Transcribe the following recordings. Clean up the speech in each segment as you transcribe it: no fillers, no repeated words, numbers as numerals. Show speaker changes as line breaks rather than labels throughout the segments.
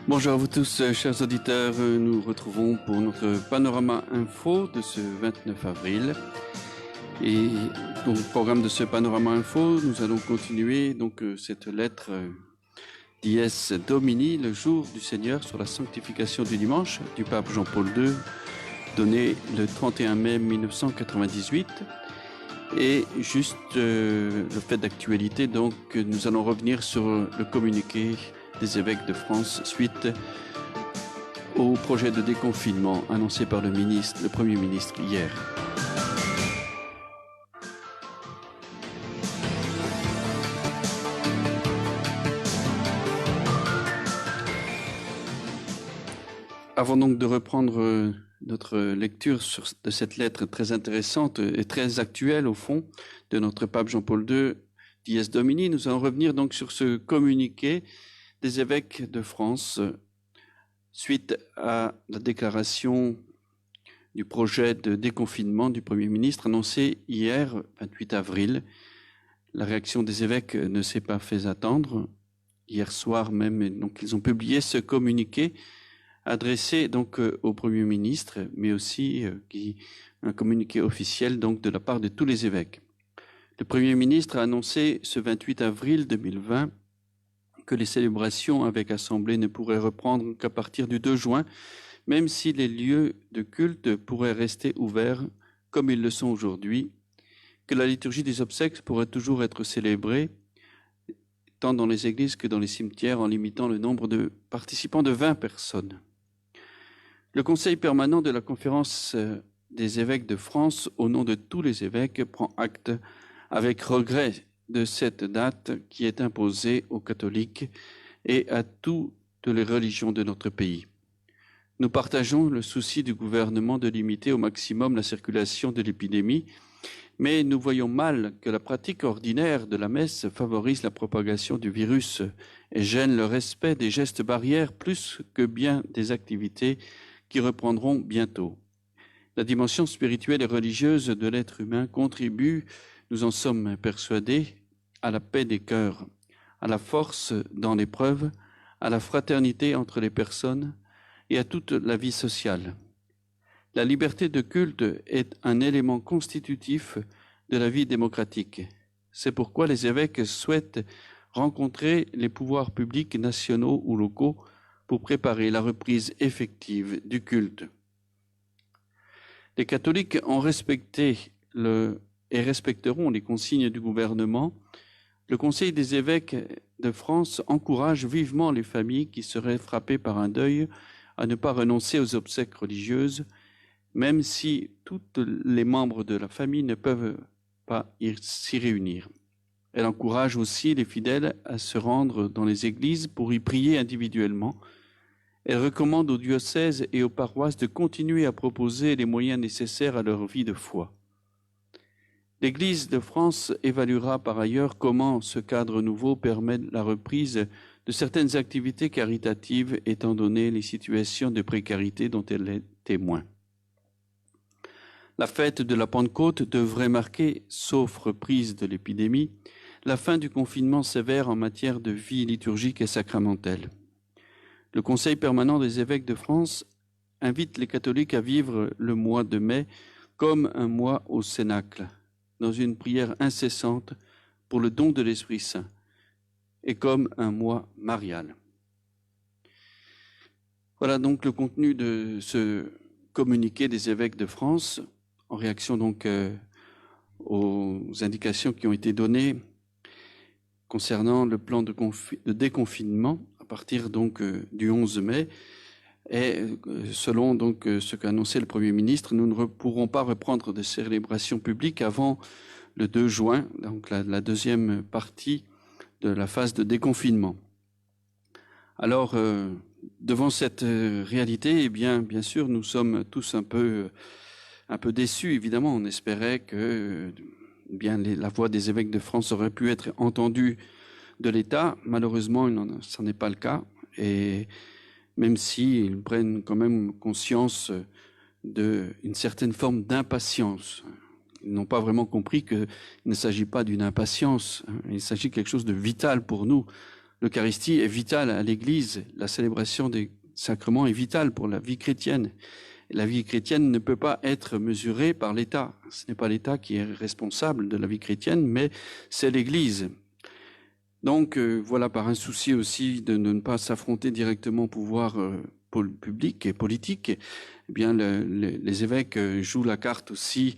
Bonjour à vous tous, chers auditeurs. Nous retrouvons pour notre panorama info de ce 29 avril. Et au programme de ce panorama info, nous allons continuer cette lettre Dies Domini, le jour du Seigneur, sur la sanctification du dimanche du pape Jean-Paul II, donnée le 31 mai 1998. Et juste le fait d'actualité, donc nous allons revenir sur le communiqué des évêques de France suite au projet de déconfinement annoncé par le Premier ministre hier. Avant donc de reprendre notre lecture de cette lettre très intéressante et très actuelle au fond de notre pape Jean-Paul II, Dies Domini, nous allons revenir donc sur ce communiqué des évêques de France suite à la déclaration du projet de déconfinement du Premier ministre annoncé hier, 28 avril. La réaction des évêques ne s'est pas fait attendre. Hier soir même, donc, ils ont publié ce communiqué adressé donc au Premier ministre, mais aussi un communiqué officiel donc de la part de tous les évêques. Le Premier ministre a annoncé ce 28 avril 2020 que les célébrations avec assemblée ne pourraient reprendre qu'à partir du 2 juin, même si les lieux de culte pourraient rester ouverts comme ils le sont aujourd'hui, que la liturgie des obsèques pourrait toujours être célébrée, tant dans les églises que dans les cimetières, en limitant le nombre de participants de 20 personnes. Le Conseil permanent de la Conférence des évêques de France, au nom de tous les évêques, prend acte avec regret de cette date qui est imposée aux catholiques et à toutes les religions de notre pays. Nous partageons le souci du gouvernement de limiter au maximum la circulation de l'épidémie, mais nous voyons mal que la pratique ordinaire de la messe favorise la propagation du virus et gêne le respect des gestes barrières plus que bien des activités qui reprendront bientôt. La dimension spirituelle et religieuse de l'être humain contribue, nous en sommes persuadés, à la paix des cœurs, à la force dans l'épreuve, à la fraternité entre les personnes et à toute la vie sociale. La liberté de culte est un élément constitutif de la vie démocratique. C'est pourquoi les évêques souhaitent rencontrer les pouvoirs publics nationaux ou locaux pour préparer la reprise effective du culte. Les catholiques ont respecté et respecteront les consignes du gouvernement. Le Conseil des évêques de France encourage vivement les familles qui seraient frappées par un deuil à ne pas renoncer aux obsèques religieuses, même si tous les membres de la famille ne peuvent pas s'y réunir. Elle encourage aussi les fidèles à se rendre dans les églises pour y prier individuellement. Elle recommande aux diocèses et aux paroisses de continuer à proposer les moyens nécessaires à leur vie de foi. L'Église de France évaluera par ailleurs comment ce cadre nouveau permet la reprise de certaines activités caritatives étant donné les situations de précarité dont elle est témoin. La fête de la Pentecôte devrait marquer, sauf reprise de l'épidémie, la fin du confinement sévère en matière de vie liturgique et sacramentelle. Le Conseil permanent des évêques de France invite les catholiques à vivre le mois de mai comme un mois au Cénacle, dans une prière incessante pour le don de l'Esprit Saint, et comme un mois marial. Voilà donc le contenu de ce communiqué des évêques de France, en réaction donc aux indications qui ont été données concernant le plan de déconfinement à partir donc du 11 mai. Et selon donc ce qu'a annoncé le Premier ministre, nous ne pourrons pas reprendre de célébrations publiques avant le 2 juin, donc la deuxième partie de la phase de déconfinement. Alors, devant cette réalité, eh bien sûr, nous sommes tous un peu déçus, évidemment. On espérait que la voix des évêques de France aurait pu être entendue de l'État. Malheureusement, ce n'est pas le cas. Et même s'ils prennent quand même conscience d'une certaine forme d'impatience. Ils n'ont pas vraiment compris qu'il ne s'agit pas d'une impatience. Il s'agit de quelque chose de vital pour nous, l'Eucharistie est vitale à l'Église. La célébration des sacrements est vitale pour la vie chrétienne. La vie chrétienne ne peut pas être mesurée par l'État. Ce n'est pas l'État qui est responsable de la vie chrétienne, mais c'est l'Église. Donc voilà, par un souci aussi de ne pas s'affronter directement au pouvoir public et politique, eh bien les évêques jouent la carte aussi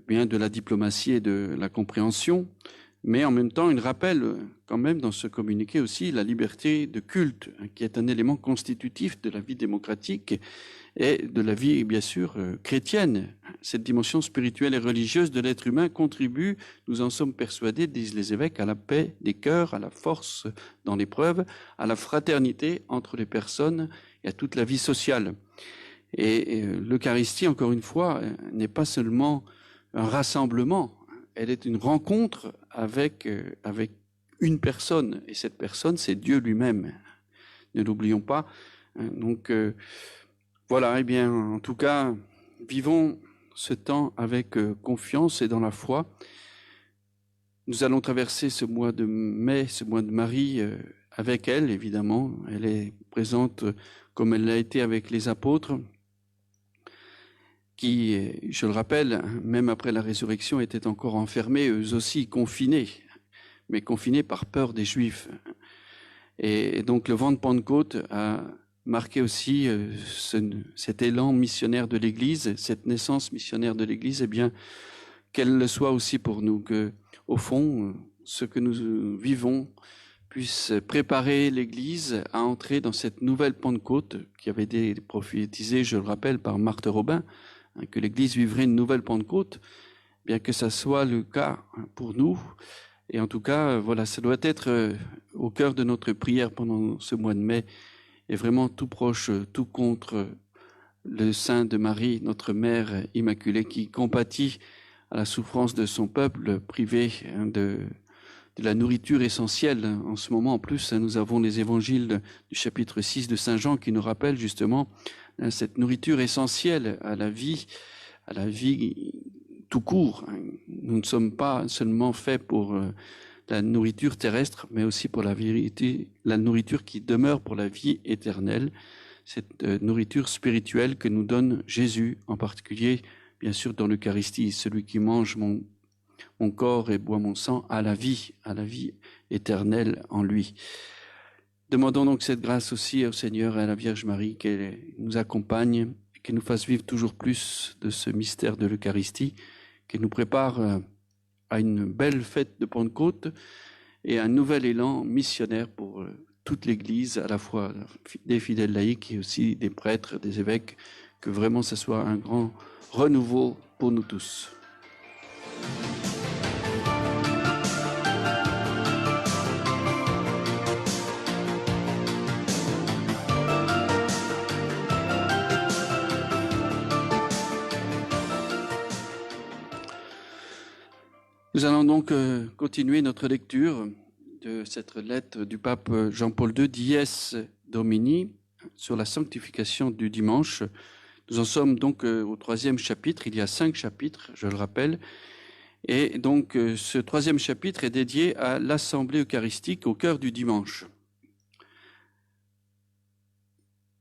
bien de la diplomatie et de la compréhension, mais en même temps, ils rappellent quand même dans ce communiqué aussi la liberté de culte, qui est un élément constitutif de la vie démocratique et de la vie, bien sûr, chrétienne. Cette dimension spirituelle et religieuse de l'être humain contribue, nous en sommes persuadés, disent les évêques, à la paix des cœurs, à la force dans l'épreuve, à la fraternité entre les personnes et à toute la vie sociale. Et l'Eucharistie, encore une fois, n'est pas seulement un rassemblement, elle est une rencontre avec une personne, et cette personne, c'est Dieu lui-même. Ne l'oublions pas. Donc, voilà, eh bien, en tout cas, vivons ce temps avec confiance et dans la foi. Nous allons traverser ce mois de mai, ce mois de Marie, avec elle, évidemment. Elle est présente comme elle l'a été avec les apôtres, qui, je le rappelle, même après la résurrection, étaient encore enfermés, eux aussi confinés, mais confinés par peur des Juifs. Et donc le vent de Pentecôte a marqué aussi cet élan missionnaire de l'Église, cette naissance missionnaire de l'Église, eh bien, qu'elle le soit aussi pour nous, que, au fond, ce que nous vivons puisse préparer l'Église à entrer dans cette nouvelle Pentecôte qui avait été prophétisée, je le rappelle, par Marthe Robin, que l'Église vivrait une nouvelle Pentecôte, bien que ça soit le cas pour nous. Et en tout cas, voilà, ça doit être au cœur de notre prière pendant ce mois de mai, et vraiment tout proche, tout contre le sein de Marie, notre Mère Immaculée, qui compatit à la souffrance de son peuple privé de la nourriture essentielle. En ce moment, en plus, nous avons les évangiles du chapitre 6 de Saint Jean qui nous rappellent justement cette nourriture essentielle à la vie tout court. Nous ne sommes pas seulement faits pour la nourriture terrestre, mais aussi pour la nourriture qui demeure pour la vie éternelle, cette nourriture spirituelle que nous donne Jésus, en particulier, bien sûr, dans l'Eucharistie, celui qui mange mon corps et boit mon sang à la vie éternelle en lui. Demandons donc cette grâce aussi au Seigneur et à la Vierge Marie qu'elle nous accompagne et qu'elle nous fasse vivre toujours plus de ce mystère de l'Eucharistie, qu'elle nous prépare à une belle fête de Pentecôte et un nouvel élan missionnaire pour toute l'Église, à la fois des fidèles laïcs et aussi des prêtres, des évêques, que vraiment ce soit un grand renouveau pour nous tous. Nous allons donc continuer notre lecture de cette lettre du pape Jean-Paul II, Dies Domini, sur la sanctification du dimanche. Nous en sommes donc au 3e chapitre. Il y a 5 chapitres, je le rappelle. Et donc ce 3e chapitre est dédié à l'assemblée eucharistique au cœur du dimanche.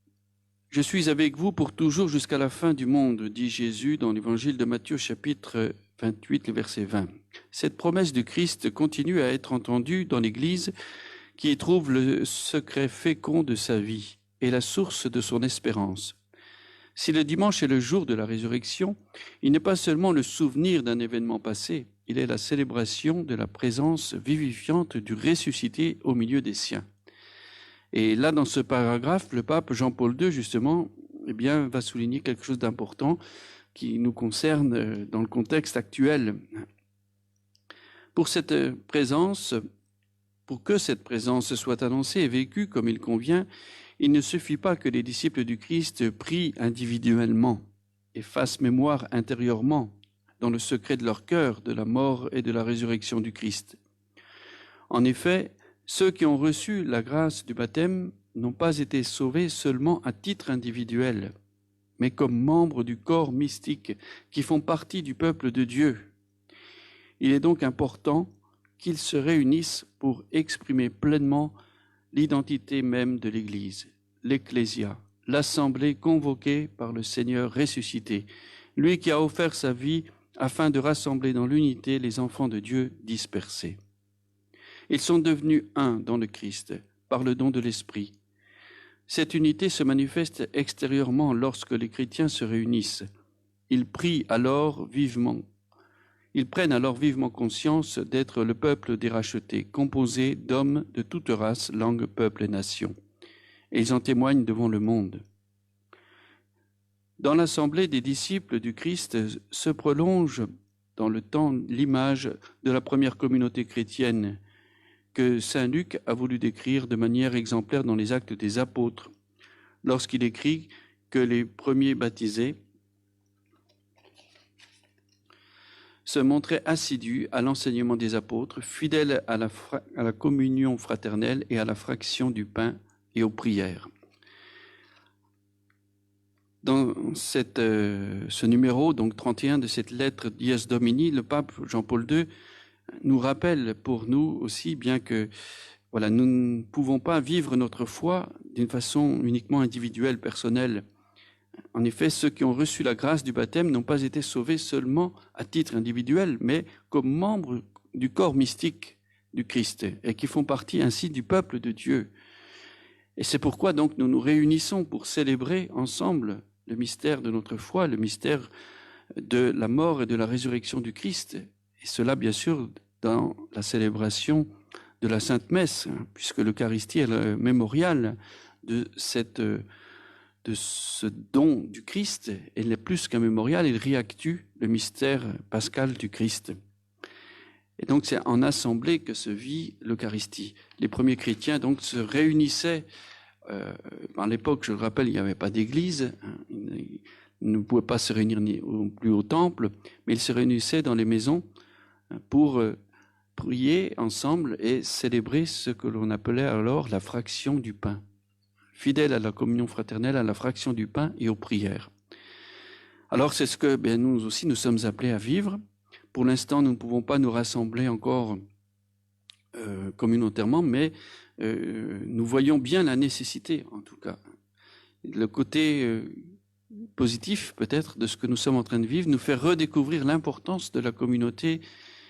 « Je suis avec vous pour toujours jusqu'à la fin du monde, dit Jésus dans l'évangile de Matthieu chapitre 28, le verset 20. Cette promesse du Christ continue à être entendue dans l'Église qui y trouve le secret fécond de sa vie et la source de son espérance. Si le dimanche est le jour de la résurrection, il n'est pas seulement le souvenir d'un événement passé, il est la célébration de la présence vivifiante du ressuscité au milieu des siens. Et là, dans ce paragraphe, le pape Jean-Paul II, justement, eh bien, va souligner quelque chose d'important qui nous concerne dans le contexte actuel. Pour que cette présence soit annoncée et vécue comme il convient, il ne suffit pas que les disciples du Christ prient individuellement et fassent mémoire intérieurement, dans le secret de leur cœur, de la mort et de la résurrection du Christ. En effet, ceux qui ont reçu la grâce du baptême n'ont pas été sauvés seulement à titre individuel, mais comme membres du corps mystique qui font partie du peuple de Dieu. Il est donc important qu'ils se réunissent pour exprimer pleinement l'identité même de l'Église, l'Ecclésia, l'assemblée convoquée par le Seigneur ressuscité, lui qui a offert sa vie afin de rassembler dans l'unité les enfants de Dieu dispersés. Ils sont devenus un dans le Christ, par le don de l'Esprit. Cette unité se manifeste extérieurement lorsque les chrétiens se réunissent. Ils prennent alors vivement conscience d'être le peuple des rachetés, composé d'hommes de toute race, langue, peuple et nation. Et ils en témoignent devant le monde. Dans l'assemblée des disciples du Christ se prolonge dans le temps l'image de la première communauté chrétienne que saint Luc a voulu décrire de manière exemplaire dans les Actes des Apôtres, lorsqu'il écrit que les premiers baptisés se montraient assidus à l'enseignement des apôtres, fidèles à la communion fraternelle et à la fraction du pain et aux prières. Dans ce numéro, donc 31 de cette lettre Dies Domini, le pape Jean-Paul II nous rappelle pour nous aussi, bien que nous ne pouvons pas vivre notre foi d'une façon uniquement individuelle, personnelle. En effet, ceux qui ont reçu la grâce du baptême n'ont pas été sauvés seulement à titre individuel, mais comme membres du corps mystique du Christ et qui font partie ainsi du peuple de Dieu. Et c'est pourquoi donc nous nous réunissons pour célébrer ensemble le mystère de notre foi, le mystère de la mort et de la résurrection du Christ. Et cela, bien sûr, dans la célébration de la Sainte Messe, puisque l'Eucharistie est le mémorial de ce don du Christ. Elle n'est plus qu'un mémorial, il réactue le mystère pascal du Christ. Et donc c'est en assemblée que se vit l'Eucharistie. Les premiers chrétiens donc se réunissaient. À l'époque, je le rappelle, il n'y avait pas d'église. Ils ne pouvaient pas se réunir non plus au temple, mais ils se réunissaient dans les maisons pour prier ensemble et célébrer ce que l'on appelait alors la fraction du pain. Fidèles à la communion fraternelle, à la fraction du pain et aux prières. Alors c'est ce que nous aussi nous sommes appelés à vivre. Pour l'instant, nous ne pouvons pas nous rassembler encore communautairement, mais nous voyons bien la nécessité, en tout cas. Le côté positif, peut-être, de ce que nous sommes en train de vivre, nous fait redécouvrir l'importance de la communauté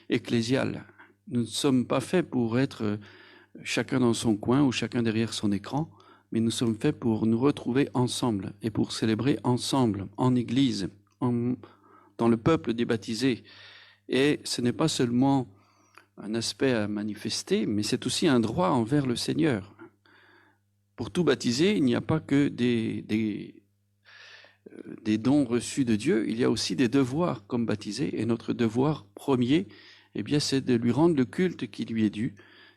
ecclésiale. Nous ne sommes pas faits pour être chacun dans son coin ou chacun derrière son écran, mais nous sommes faits pour nous retrouver ensemble et pour célébrer ensemble, en Église, dans le peuple des baptisés. Et ce n'est pas seulement un aspect à manifester, mais c'est aussi un droit envers le Seigneur. Pour tout baptisé, il n'y a pas que des dons reçus de Dieu, il y a aussi des devoirs comme baptisé. Et notre devoir premier, c'est de lui rendre le culte qui lui est dû.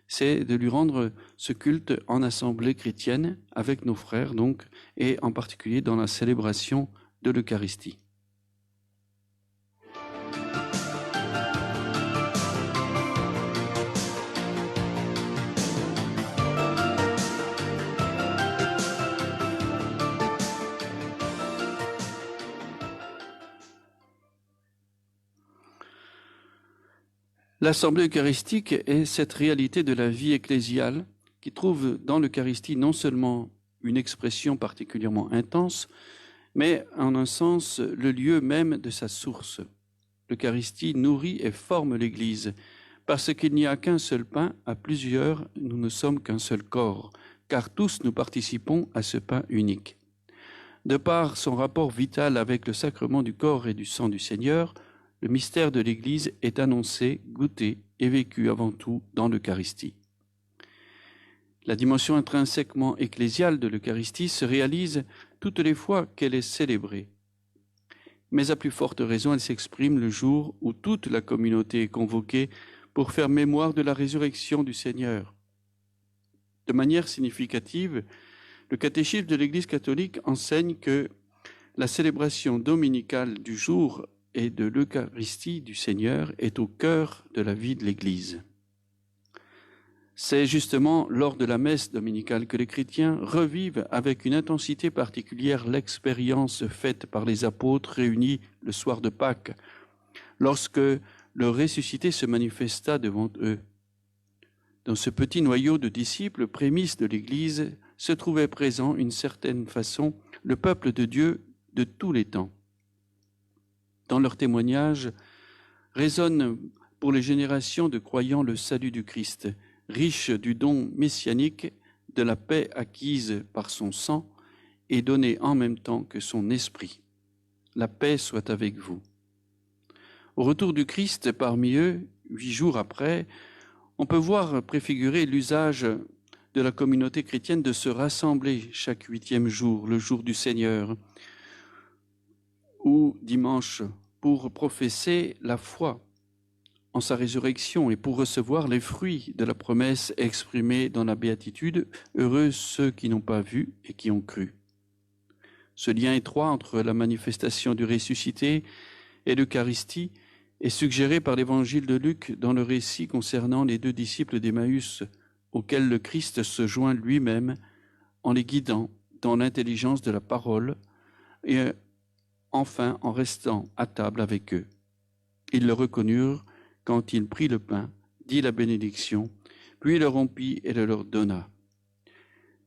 C'est de lui rendre ce culte en assemblée chrétienne avec nos frères, donc, et en particulier dans la célébration de l'Eucharistie. L'Assemblée eucharistique est cette réalité de la vie ecclésiale qui trouve dans l'Eucharistie non seulement une expression particulièrement intense, mais en un sens le lieu même de sa source. L'Eucharistie nourrit et forme l'Église, parce qu'il n'y a qu'un seul pain, à plusieurs nous ne sommes qu'un seul corps, car tous nous participons à ce pain unique. De par son rapport vital avec le sacrement du corps et du sang du Seigneur, le mystère de l'Église est annoncé, goûté et vécu avant tout dans l'Eucharistie. La dimension intrinsèquement ecclésiale de l'Eucharistie se réalise toutes les fois qu'elle est célébrée. Mais à plus forte raison, elle s'exprime le jour où toute la communauté est convoquée pour faire mémoire de la résurrection du Seigneur. De manière significative, le catéchisme de l'Église catholique enseigne que la célébration dominicale du jour et de l'Eucharistie du Seigneur est au cœur de la vie de l'Église. C'est justement lors de la messe dominicale que les chrétiens revivent avec une intensité particulière l'expérience faite par les apôtres réunis le soir de Pâques, lorsque le ressuscité se manifesta devant eux. Dans ce petit noyau de disciples, prémices de l'Église, se trouvait présent, d'une certaine façon, le peuple de Dieu de tous les temps. Dans leur témoignage résonne pour les générations de croyants le salut du Christ, riche du don messianique de la paix acquise par son sang et donnée en même temps que son esprit. La paix soit avec vous. Au retour du Christ parmi eux, 8 jours après, on peut voir préfigurer l'usage de la communauté chrétienne de se rassembler chaque 8e jour, le jour du Seigneur, ou dimanche, pour professer la foi en sa résurrection et pour recevoir les fruits de la promesse exprimée dans la béatitude, heureux ceux qui n'ont pas vu et qui ont cru. Ce lien étroit entre la manifestation du ressuscité et l'Eucharistie est suggéré par l'évangile de Luc dans le récit concernant les 2 disciples d'Emmaüs, auxquels le Christ se joint lui-même en les guidant dans l'intelligence de la parole et enfin en restant à table avec eux. Ils le reconnurent quand il prit le pain, dit la bénédiction, puis le rompit et le leur donna.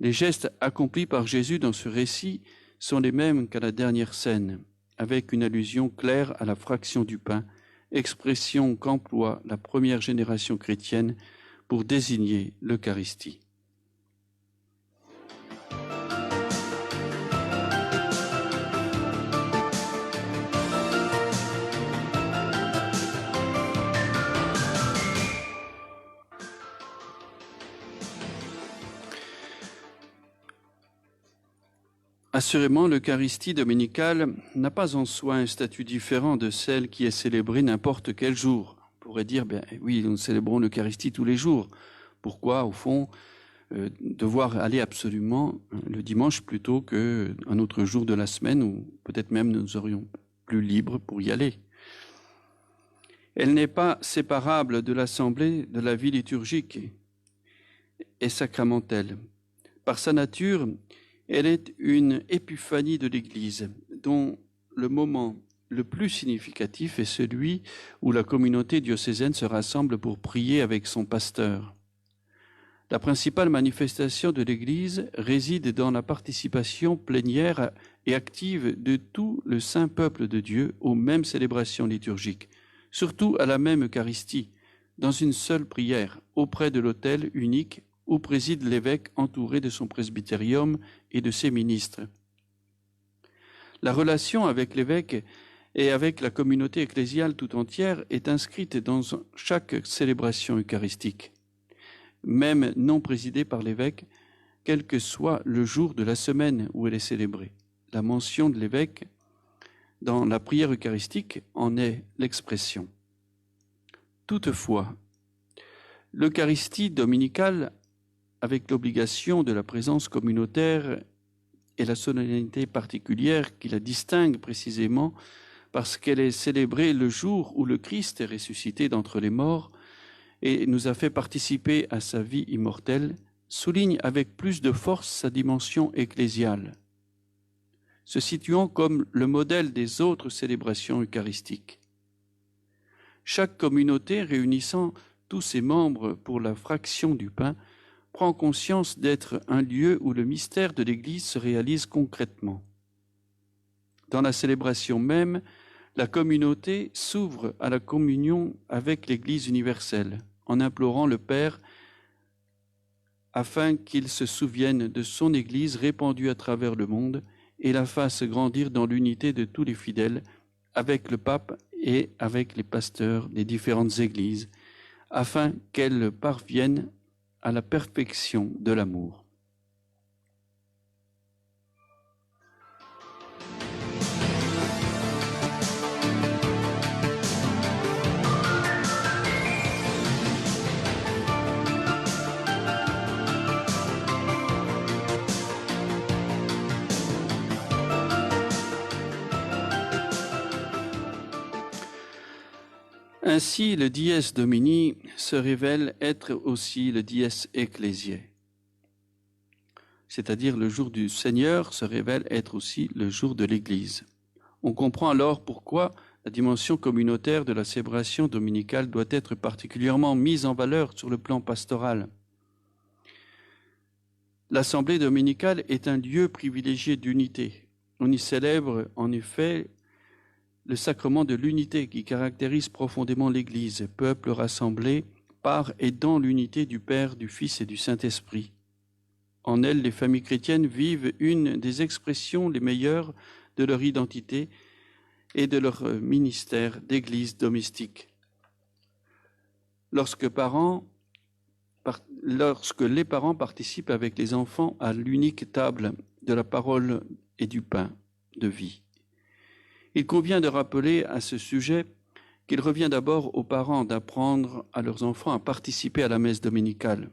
Les gestes accomplis par Jésus dans ce récit sont les mêmes qu'à la dernière scène, avec une allusion claire à la fraction du pain, expression qu'emploie la première génération chrétienne pour désigner l'Eucharistie. Assurément, l'Eucharistie dominicale n'a pas en soi un statut différent de celle qui est célébrée n'importe quel jour. On pourrait dire, oui, nous célébrons l'Eucharistie tous les jours. Pourquoi, au fond, devoir aller absolument le dimanche plutôt qu'un autre jour de la semaine où peut-être même nous serions plus libres pour y aller? Elle n'est pas séparable de l'assemblée de la vie liturgique et sacramentelle. Par sa nature, elle est une épiphanie de l'Église, dont le moment le plus significatif est celui où la communauté diocésaine se rassemble pour prier avec son pasteur. La principale manifestation de l'Église réside dans la participation plénière et active de tout le saint peuple de Dieu aux mêmes célébrations liturgiques, surtout à la même Eucharistie, dans une seule prière, auprès de l'autel unique où préside l'évêque entouré de son presbytérium et de ses ministres. La relation avec l'évêque et avec la communauté ecclésiale tout entière est inscrite dans chaque célébration eucharistique, même non présidée par l'évêque, quel que soit le jour de la semaine où elle est célébrée. La mention de l'évêque dans la prière eucharistique en est l'expression. Toutefois, l'Eucharistie dominicale, avec l'obligation de la présence communautaire et la solennité particulière qui la distingue précisément parce qu'elle est célébrée le jour où le Christ est ressuscité d'entre les morts et nous a fait participer à sa vie immortelle, souligne avec plus de force sa dimension ecclésiale, se situant comme le modèle des autres célébrations eucharistiques. Chaque communauté réunissant tous ses membres pour la fraction du pain prend conscience d'être un lieu où le mystère de l'Église se réalise concrètement. Dans la célébration même, la communauté s'ouvre à la communion avec l'Église universelle, en implorant le Père afin qu'il se souvienne de son Église répandue à travers le monde et la fasse grandir dans l'unité de tous les fidèles, avec le pape et avec les pasteurs des différentes églises, afin qu'elle parvienne à la perfection de l'amour. Ainsi, le dies Domini se révèle être aussi le dies Ecclésiae, c'est-à-dire le jour du Seigneur se révèle être aussi le jour de l'Église. On comprend alors pourquoi La dimension communautaire de la célébration dominicale doit être particulièrement mise en valeur sur le plan pastoral. L'Assemblée dominicale est un lieu privilégié d'unité. On y célèbre en effet le sacrement de l'unité qui caractérise profondément l'Église, peuple rassemblé par et dans l'unité du Père, du Fils et du Saint-Esprit. En elle, les familles chrétiennes vivent une des expressions les meilleures de leur identité et de leur ministère d'Église domestique. Lorsque les parents participent avec les enfants à l'unique table de la parole et du pain de vie. Il convient de rappeler à ce sujet qu'il revient d'abord aux parents d'apprendre à leurs enfants à participer à la messe dominicale,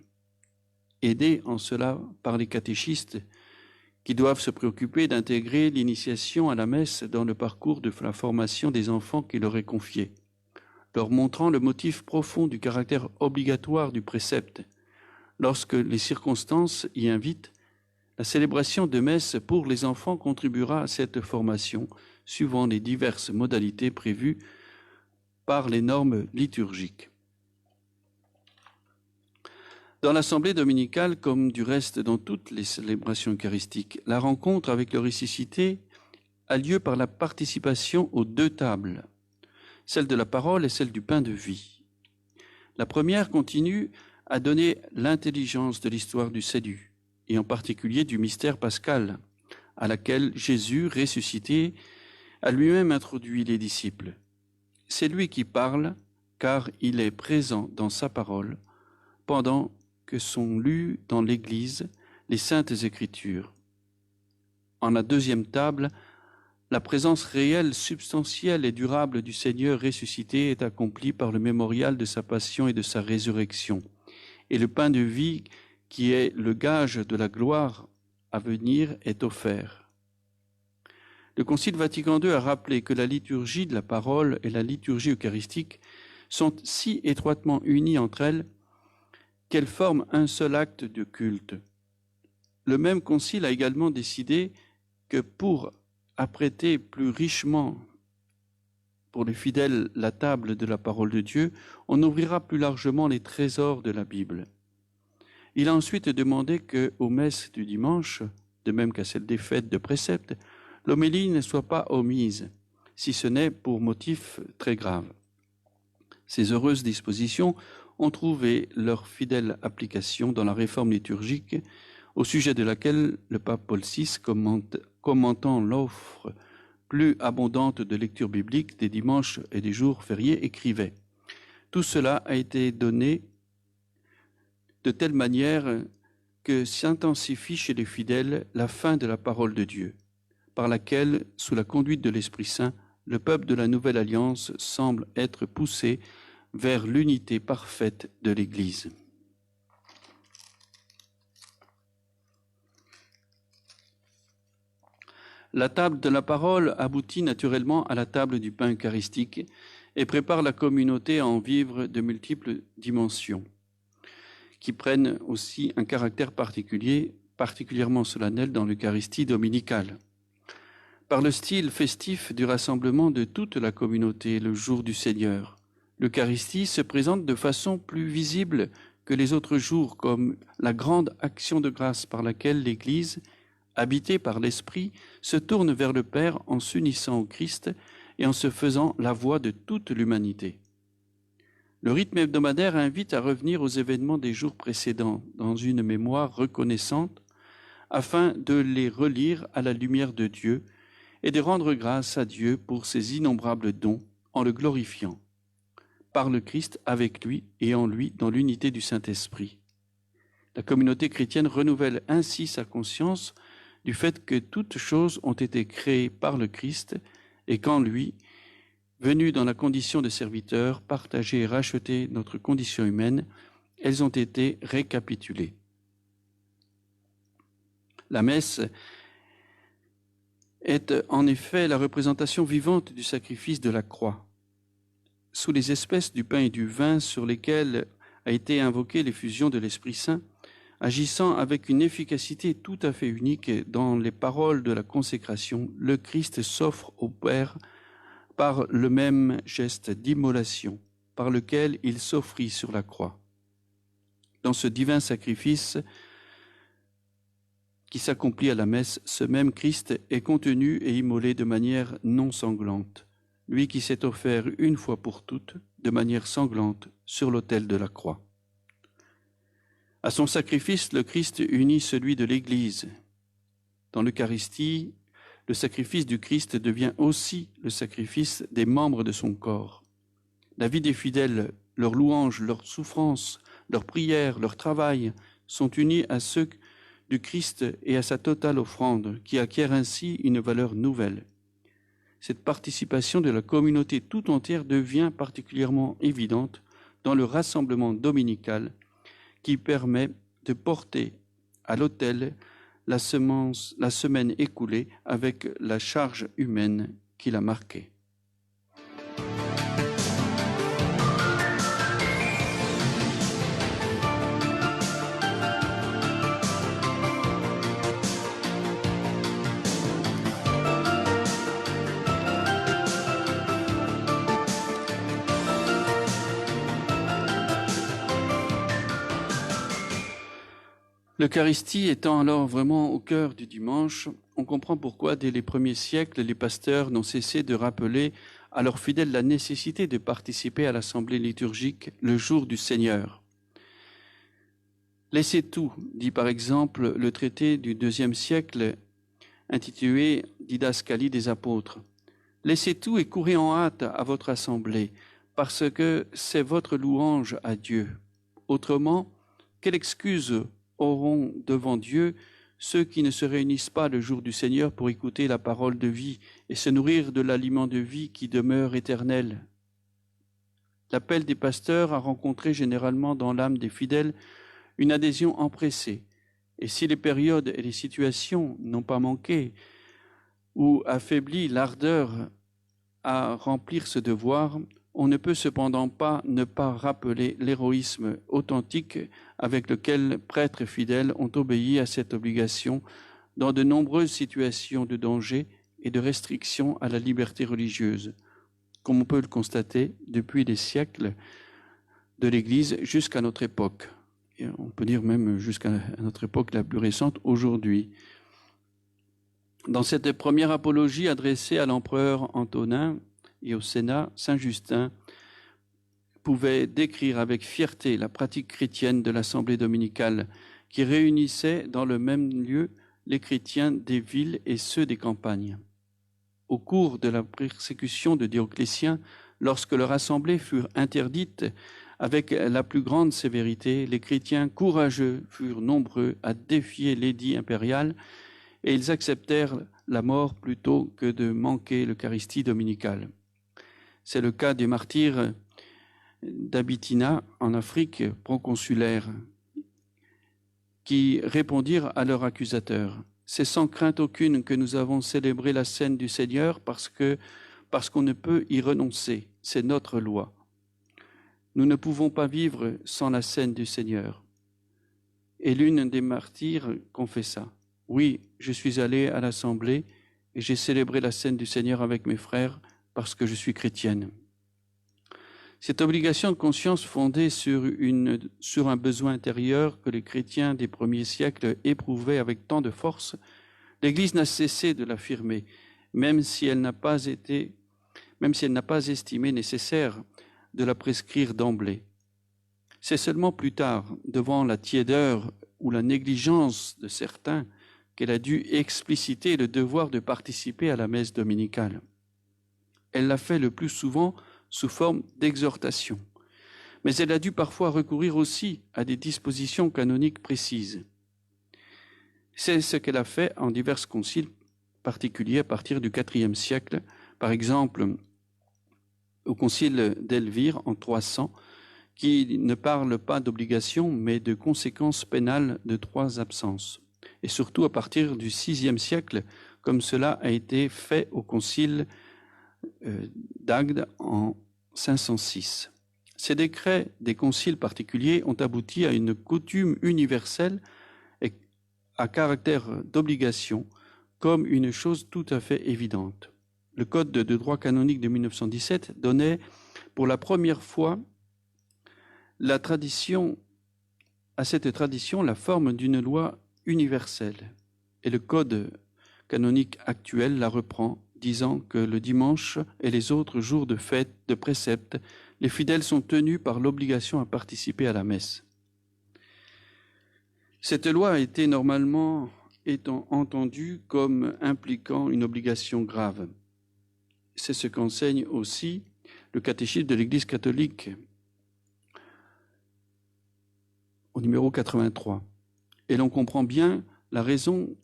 aidés en cela par les catéchistes qui doivent se préoccuper d'intégrer l'initiation à la messe dans le parcours de la formation des enfants qui leur est confié, leur montrant le motif profond du caractère obligatoire du précepte. Lorsque les circonstances y invitent, la célébration de messe pour les enfants contribuera à cette formation, suivant les diverses modalités prévues par les normes liturgiques. Dans l'Assemblée dominicale, comme du reste dans toutes les célébrations eucharistiques, la rencontre avec le ressuscité a lieu par la participation aux deux tables, celle de la parole et celle du pain de vie. La première continue à donner l'intelligence de l'histoire du salut, et en particulier du mystère pascal, à laquelle Jésus, ressuscité, a lui-même introduit les disciples. C'est lui qui parle, car il est présent dans sa parole, pendant que sont lues dans l'Église les saintes Écritures. En la deuxième table, la présence réelle, substantielle et durable du Seigneur ressuscité est accomplie par le mémorial de sa passion et de sa résurrection. Et le pain de vie, qui est le gage de la gloire à venir, est offert. Le Concile Vatican II a rappelé que la liturgie de la parole et la liturgie eucharistique sont si étroitement unies entre elles qu'elles forment un seul acte de culte. Le même Concile a également décidé que pour apprêter plus richement pour les fidèles la table de la parole de Dieu, on ouvrira plus largement les trésors de la Bible. Il a ensuite demandé qu'aux messes du dimanche, de même qu'à celles des fêtes de précepte, l'homélie ne soit pas omise, si ce n'est pour motif très grave. Ces heureuses dispositions ont trouvé leur fidèle application dans la réforme liturgique, au sujet de laquelle le pape Paul VI, commentant l'offre plus abondante de lecture biblique des dimanches et des jours fériés, écrivait « Tout cela a été donné de telle manière que s'intensifie chez les fidèles la fin de la parole de Dieu, par laquelle, sous la conduite de l'Esprit Saint, le peuple de la Nouvelle Alliance semble être poussé vers l'unité parfaite de l'Église. » La table de la parole aboutit naturellement à la table du pain eucharistique et prépare la communauté à en vivre de multiples dimensions, qui prennent aussi un caractère particulièrement solennel dans l'Eucharistie dominicale. Par le style festif du rassemblement de toute la communauté le jour du Seigneur, l'Eucharistie se présente de façon plus visible que les autres jours comme la grande action de grâce par laquelle l'Église, habité par l'Esprit, se tourne vers le Père en s'unissant au Christ et en se faisant la voix de toute l'humanité. Le rythme hebdomadaire invite à revenir aux événements des jours précédents dans une mémoire reconnaissante afin de les relire à la lumière de Dieu et de rendre grâce à Dieu pour ses innombrables dons en le glorifiant, par le Christ, avec lui et en lui dans l'unité du Saint-Esprit. La communauté chrétienne renouvelle ainsi sa conscience du fait que toutes choses ont été créées par le Christ et qu'en lui, venu dans la condition de serviteur, partager et racheter notre condition humaine, elles ont été récapitulées. La messe est en effet la représentation vivante du sacrifice de la croix. Sous les espèces du pain et du vin sur lesquels a été invoquée l'effusion de l'Esprit Saint, agissant avec une efficacité tout à fait unique dans les paroles de la consécration, le Christ s'offre au Père par le même geste d'immolation par lequel il s'offrit sur la croix. Dans ce divin sacrifice qui s'accomplit à la messe, ce même Christ est contenu et immolé de manière non sanglante, lui qui s'est offert une fois pour toutes, de manière sanglante, sur l'autel de la croix. À son sacrifice, le Christ unit celui de l'Église. Dans l'Eucharistie, le sacrifice du Christ devient aussi le sacrifice des membres de son corps. La vie des fidèles, leurs louanges, leurs souffrances, leurs prières, leur travail sont unis à ceux du Christ et à sa totale offrande, qui acquiert ainsi une valeur nouvelle. Cette participation de la communauté tout entière devient particulièrement évidente dans le rassemblement dominical qui permet de porter à l'autel la semaine écoulée avec la charge humaine qui l'a marquée. L'Eucharistie étant alors vraiment au cœur du dimanche, on comprend pourquoi dès les premiers siècles, les pasteurs n'ont cessé de rappeler à leurs fidèles la nécessité de participer à l'assemblée liturgique le jour du Seigneur. Laissez tout, dit par exemple le traité du IIe siècle intitulé Didascalie des apôtres. Laissez tout et courez en hâte à votre assemblée, parce que c'est votre louange à Dieu. Autrement, quelle excuse auront devant Dieu ceux qui ne se réunissent pas le jour du Seigneur pour écouter la parole de vie et se nourrir de l'aliment de vie qui demeure éternel. L'appel des pasteurs a rencontré généralement dans l'âme des fidèles une adhésion empressée, et si les périodes et les situations n'ont pas manqué ou affaibli l'ardeur à remplir ce devoir, on ne peut cependant pas ne pas rappeler l'héroïsme authentique avec lequel prêtres et fidèles ont obéi à cette obligation dans de nombreuses situations de danger et de restriction à la liberté religieuse, comme on peut le constater depuis les siècles de l'Église jusqu'à notre époque. Et on peut dire même jusqu'à notre époque la plus récente, aujourd'hui. Dans cette première apologie adressée à l'empereur Antonin et au Sénat, saint Justin pouvait décrire avec fierté la pratique chrétienne de l'assemblée dominicale qui réunissait dans le même lieu les chrétiens des villes et ceux des campagnes. Au cours de la persécution de Dioclétien, lorsque leur assemblée fut interdite avec la plus grande sévérité, les chrétiens courageux furent nombreux à défier l'édit impérial et ils acceptèrent la mort plutôt que de manquer l'Eucharistie dominicale. C'est le cas des martyrs d'Abytina en Afrique proconsulaire qui répondirent à leurs accusateurs. C'est sans crainte aucune que nous avons célébré la scène du Seigneur parce qu'on ne peut y renoncer. C'est notre loi. Nous ne pouvons pas vivre sans la scène du Seigneur. Et l'une des martyrs confessa. Oui, je suis allée à l'assemblée et j'ai célébré la scène du Seigneur avec mes frères parce que je suis chrétienne. Cette obligation de conscience fondée sur un besoin intérieur que les chrétiens des premiers siècles éprouvaient avec tant de force, l'Église n'a cessé de l'affirmer, même si elle n'a pas estimé nécessaire de la prescrire d'emblée. C'est seulement plus tard, devant la tiédeur ou la négligence de certains, qu'elle a dû expliciter le devoir de participer à la messe dominicale. Elle l'a fait le plus souvent sous forme d'exhortation, mais elle a dû parfois recourir aussi à des dispositions canoniques précises. C'est ce qu'elle a fait en divers conciles particuliers à partir du IVe siècle, par exemple au concile d'Elvire en 300, qui ne parle pas d'obligation, mais de conséquences pénales de 3 absences. Et surtout à partir du VIe siècle, comme cela a été fait au concile d'Agde en 506. Ces décrets des conciles particuliers ont abouti à une coutume universelle et à caractère d'obligation comme une chose tout à fait évidente. le Code de droit canonique de 1917 donnait pour la première fois à cette tradition la forme d'une loi universelle. Et le Code canonique actuel la reprend, disant que le dimanche et les autres jours de fête, de préceptes, les fidèles sont tenus par l'obligation à participer à la messe. Cette loi a été normalement entendue comme impliquant une obligation grave. C'est ce qu'enseigne aussi le catéchisme de l'Église catholique au numéro 83. Et l'on comprend bien la raison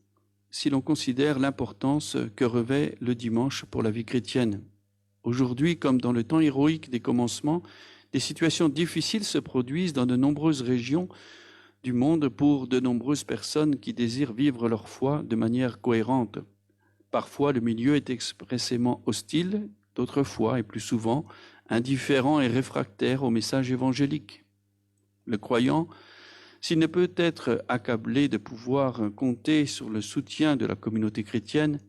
si l'on considère l'importance que revêt le dimanche pour la vie chrétienne. Aujourd'hui, comme dans le temps héroïque des commencements, des situations difficiles se produisent dans de nombreuses régions du monde pour de nombreuses personnes qui désirent vivre leur foi de manière cohérente. Parfois, le milieu est expressément hostile, d'autres fois, et plus souvent, indifférent et réfractaire au message évangélique. Le croyant, s'il ne peut être accablé de pouvoir compter sur le soutien de la communauté chrétienne,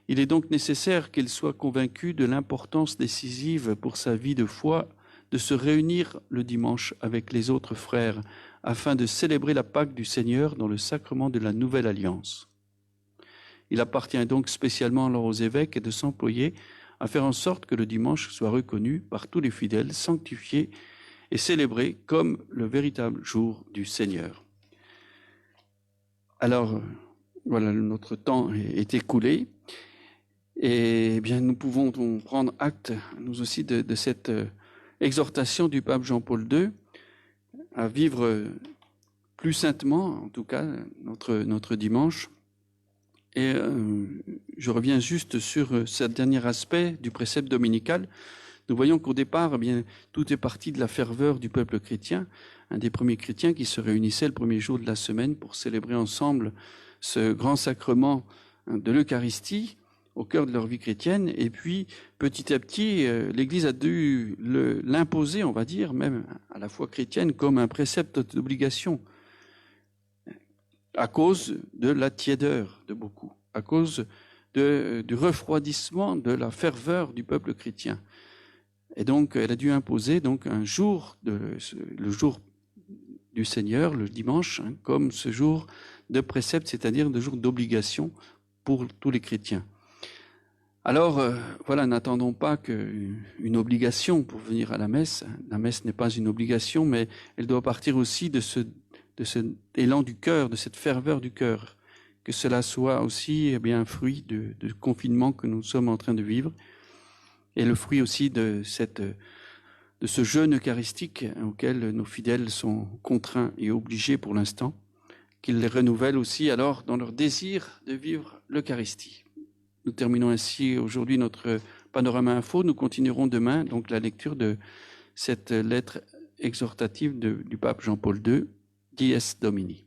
il est donc nécessaire qu'il soit convaincu de l'importance décisive pour sa vie de foi de se réunir le dimanche avec les autres frères afin de célébrer la Pâque du Seigneur dans le sacrement de la Nouvelle Alliance. Il appartient donc spécialement alors aux évêques de s'employer à faire en sorte que le dimanche soit reconnu par tous les fidèles, sanctifié et célébré comme le véritable jour du Seigneur. Alors, voilà, notre temps est écoulé. Et bien, nous pouvons prendre acte, nous aussi, de cette exhortation du pape Jean-Paul II à vivre plus saintement, en tout cas, notre dimanche. Et je reviens juste sur ce dernier aspect du précepte dominical. Nous voyons qu'au départ, eh bien, tout est parti de la ferveur du peuple chrétien, un des premiers chrétiens qui se réunissaient le premier jour de la semaine pour célébrer ensemble ce grand sacrement de l'Eucharistie au cœur de leur vie chrétienne. Et puis, petit à petit, l'Église a dû l'imposer, on va dire, même à la foi chrétienne, comme un précepte d'obligation, à cause de la tiédeur de beaucoup, à cause du refroidissement de la ferveur du peuple chrétien. Et donc, elle a dû imposer donc un jour, le jour du Seigneur, le dimanche, comme ce jour de précepte, c'est-à-dire de jour d'obligation pour tous les chrétiens. Alors, voilà, n'attendons pas qu'une obligation pour venir à la messe. La messe n'est pas une obligation, mais elle doit partir aussi de cet élan du cœur, de cette ferveur du cœur. Que cela soit aussi un fruit du confinement que nous sommes en train de vivre, et le fruit aussi de ce jeûne eucharistique auquel nos fidèles sont contraints et obligés pour l'instant, qu'ils les renouvellent aussi alors dans leur désir de vivre l'Eucharistie. Nous terminons ainsi aujourd'hui notre panorama info. Nous continuerons demain donc la lecture de cette lettre exhortative du pape Jean-Paul II, Dies Domini.